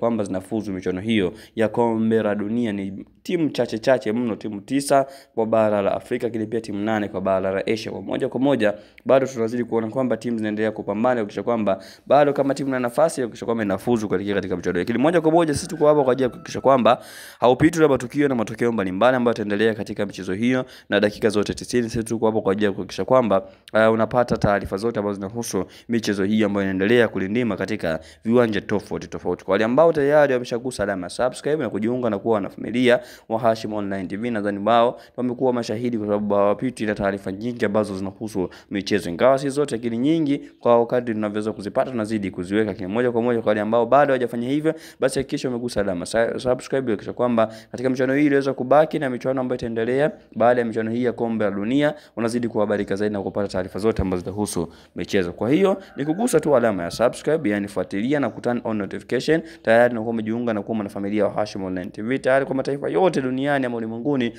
kwamba zinafuzu michuano hiyo ya kombe la dunia. Ni timu chache mno, timu 9 kwa bara la Afrika, lakini pia timu 8 kwa bara la Asia. Kwa moja bado tunazidi kuona kwamba timu zinaendelea kupambana kuhakikisha kwamba bado kama timu na nafasi ya kuhakikisha kwamba inafuzu katika michuano. Lakini moja kwa moja sisi tuko hapa kwa ajili ya kuhakikisha kwamba haupitwi na matukio na matokeo mbalimbali ambayo yataendelea katika michezo hiyo, na dakika zote 90 sisi tuko hapa kwa ajili ya kuhakikisha kwamba unapata taarifa zote ambazo zinahusu michezo hii ambayo inaendelea kulindima katika viwanja tofauti. Kwa wale ambao tayari wameshagusa alama subscribe na kujiunga na kuwa na familia wa Hashim Online TV, nadhani wao wamekuwa mashahidi kwa sababu hawapitwi na taarifa nyingi ambazo zinahusu michezo, ingawa si zote lakini nyingi kwa wakati tunavyoweza kuzipata tunazidi kuziweka. Lakini moja kwa moja kwa wale ambao bado hawajafanya hivyo, basi hakikisha umegusa alama subscribe kisha kwamba katika michuano hii iweze kubaki na michuano ambayo itaendelea baada ya michuano hii ya kombe la dunia, unazidi kuhabarika zaidi na kupata taarifa zote ambazo zinahusu michezo. Kwa hiyo ni kugusa tu alama ya subscribe, yani fuatilia na turn on notification, tayari unakuwa umejiunga na kuwa na familia wa Hashim Online TV tayari kwa mataifa yote duniani ama ulimwenguni